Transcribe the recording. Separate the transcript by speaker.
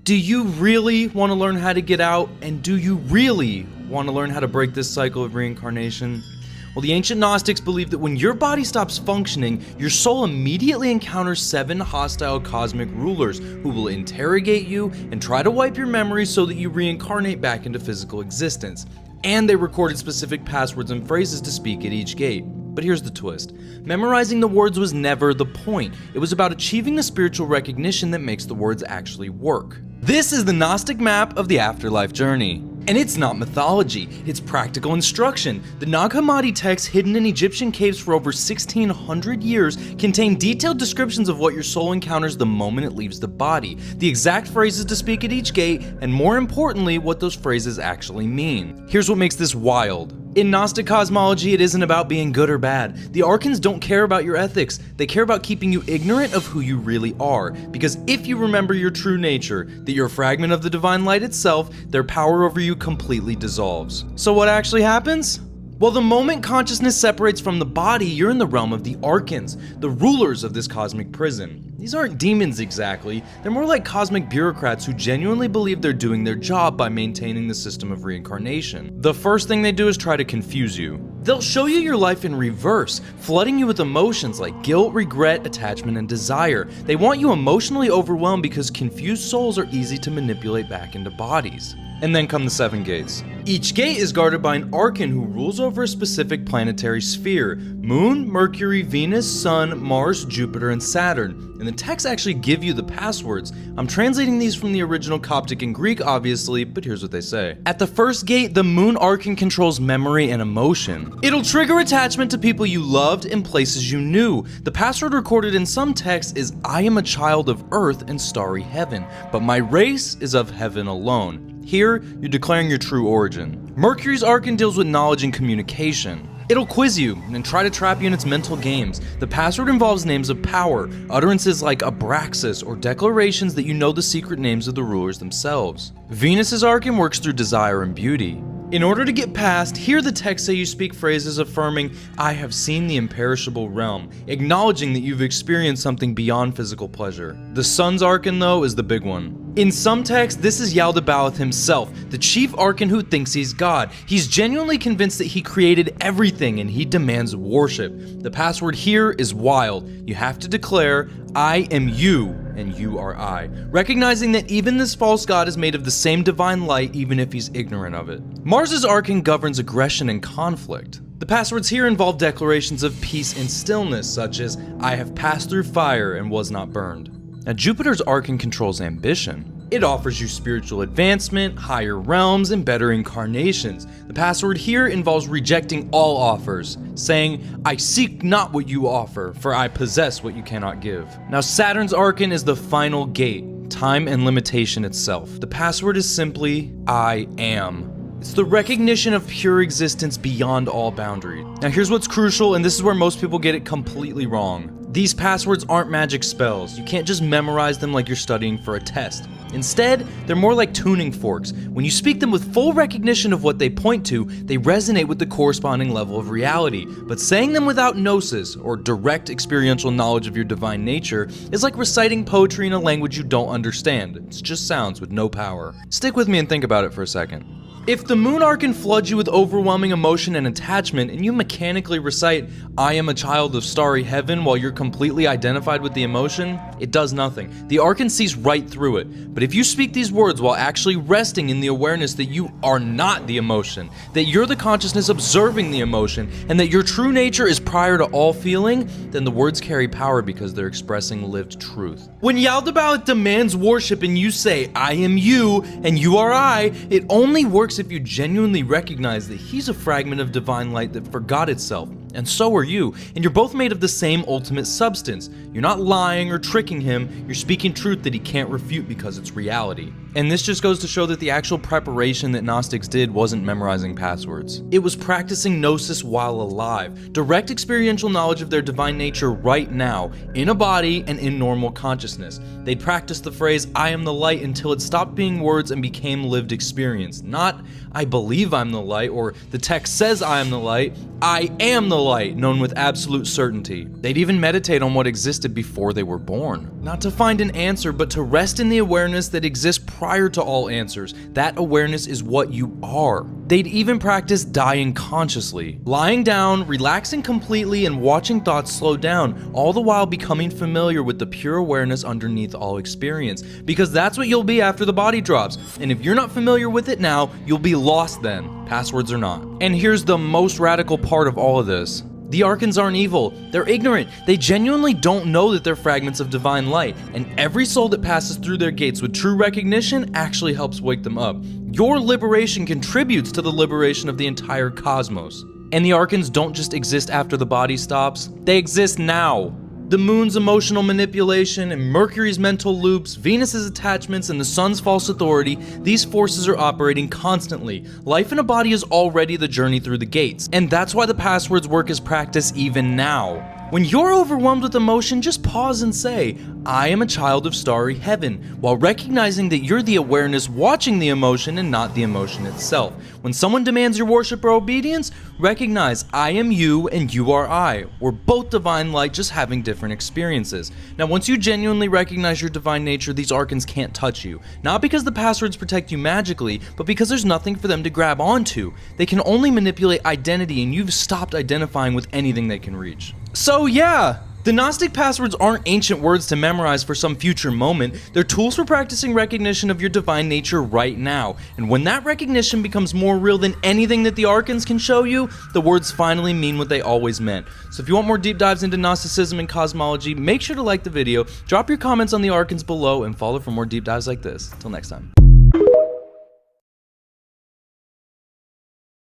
Speaker 1: Do you really want to learn how to get out? And do you really want to learn how to break this cycle of reincarnation? Well, the ancient Gnostics believed that when your body stops functioning, your soul immediately encounters 7 hostile cosmic rulers who will interrogate you and try to wipe your memory so that you reincarnate back into physical existence. And they recorded specific passwords and phrases to speak at each gate. But here's the twist. Memorizing the words was never the point. It was about achieving the spiritual recognition that makes the words actually work. This is the Gnostic map of the afterlife journey. And it's not mythology, it's practical instruction. The Nag Hammadi texts hidden in Egyptian caves for over 1600 years contain detailed descriptions of what your soul encounters the moment it leaves the body, the exact phrases to speak at each gate, and more importantly, what those phrases actually mean. Here's what makes this wild. In Gnostic cosmology, it isn't about being good or bad. The Archons don't care about your ethics. They care about keeping you ignorant of who you really are. Because if you remember your true nature, that you're a fragment of the divine light itself, their power over you completely dissolves. So what actually happens? Well, the moment consciousness separates from the body, you're in the realm of the Archons, the rulers of this cosmic prison. These aren't demons exactly, they're more like cosmic bureaucrats who genuinely believe they're doing their job by maintaining the system of reincarnation. The first thing they do is try to confuse you. They'll show you your life in reverse, flooding you with emotions like guilt, regret, attachment, and desire. They want you emotionally overwhelmed because confused souls are easy to manipulate back into bodies. And then come the 7 gates. Each gate is guarded by an Archon who rules over a specific planetary sphere: Moon, Mercury, Venus, Sun, Mars, Jupiter, and Saturn. And the texts actually give you the passwords. I'm translating these from the original Coptic and Greek, obviously, but here's what they say. At the first gate, the Moon Archon controls memory and emotion. It'll trigger attachment to people you loved and places you knew. The password recorded in some texts is, "I am a child of Earth and starry heaven, but my race is of heaven alone." Here, you're declaring your true origin. Mercury's Archon deals with knowledge and communication. It'll quiz you and try to trap you in its mental games. The password involves names of power, utterances like Abraxas, or declarations that you know the secret names of the rulers themselves. Venus's Archon works through desire and beauty. In order to get past, here the texts say you speak phrases affirming, "I have seen the imperishable realm," acknowledging that you've experienced something beyond physical pleasure. The Sun's Archon, though, is the big one. In some texts, this is Yaldabaoth himself, the chief Archon who thinks he's God. He's genuinely convinced that he created everything and he demands worship. The password here is wild. You have to declare, "I am you, and you are I," recognizing that even this false god is made of the same divine light even if he's ignorant of it. Mars's Archon governs aggression and conflict. The passwords here involve declarations of peace and stillness, such as, "I have passed through fire and was not burned." Now, Jupiter's Archon controls ambition. It offers you spiritual advancement, higher realms, and better incarnations. The password here involves rejecting all offers, saying, "I seek not what you offer, for I possess what you cannot give." Now, Saturn's Archon is the final gate, time and limitation itself. The password is simply, "I am." It's the recognition of pure existence beyond all boundaries. Now here's what's crucial, and this is where most people get it completely wrong. These passwords aren't magic spells. You can't just memorize them like you're studying for a test. Instead, they're more like tuning forks. When you speak them with full recognition of what they point to, they resonate with the corresponding level of reality. But saying them without gnosis, or direct experiential knowledge of your divine nature, is like reciting poetry in a language you don't understand. It's just sounds with no power. Stick with me and think about it for a second. If the Moon Archon floods you with overwhelming emotion and attachment, and you mechanically recite, "I am a child of starry heaven," while you're completely identified with the emotion, it does nothing. The Archon sees right through it. But if you speak these words while actually resting in the awareness that you are not the emotion, that you're the consciousness observing the emotion, and that your true nature is prior to all feeling, then the words carry power because they're expressing lived truth. When Yaldabaoth demands worship and you say, "I am you, and you are I," it only works if you genuinely recognize that he's a fragment of divine light that forgot itself, and so are you, and you're both made of the same ultimate substance. You're not lying or tricking him, you're speaking truth that he can't refute because it's reality. And this just goes to show that the actual preparation that Gnostics did wasn't memorizing passwords. It was practicing gnosis while alive, direct experiential knowledge of their divine nature right now, in a body and in normal consciousness. They'd practice the phrase, "I am the light," until it stopped being words and became lived experience. Not, "I believe I'm the light," or "the text says I am the light." "I am the light known with absolute certainty. They'd even meditate on what existed before they were born. Not to find an answer, but to rest in the awareness that exists prior to all answers. That awareness is what you are. They'd even practice dying consciously, lying down, relaxing completely, and watching thoughts slow down, all the while becoming familiar with the pure awareness underneath all experience. Because that's what you'll be after the body drops. And if you're not familiar with it now, you'll be lost then, passwords or not. And here's the most radical part of all of this. The Archons aren't evil, they're ignorant. They genuinely don't know that they're fragments of divine light, and every soul that passes through their gates with true recognition actually helps wake them up. Your liberation contributes to the liberation of the entire cosmos. And the Archons don't just exist after the body stops, they exist now. The moon's emotional manipulation and Mercury's mental loops, Venus's attachments, and the sun's false authority, these forces are operating constantly. Life in a body is already the journey through the gates, and that's why the passwords work as practice even now. When you're overwhelmed with emotion, just pause and say, I am a child of starry heaven, while recognizing that you're the awareness watching the emotion and not the emotion itself. When someone demands your worship or obedience, recognize I am you and you are I. We're both divine light, just having different experiences. Now, once you genuinely recognize your divine nature, these Archons can't touch you. Not because the passwords protect you magically, but because there's nothing for them to grab onto. They can only manipulate identity, and you've stopped identifying with anything they can reach. So yeah, the Gnostic passwords aren't ancient words to memorize for some future moment. They're tools for practicing recognition of your divine nature right now. And when that recognition becomes more real than anything that the Archons can show you, the words finally mean what they always meant. So if you want more deep dives into Gnosticism and cosmology, make sure to like the video, drop your comments on the Archons below, and follow for more deep dives like this. Till next time.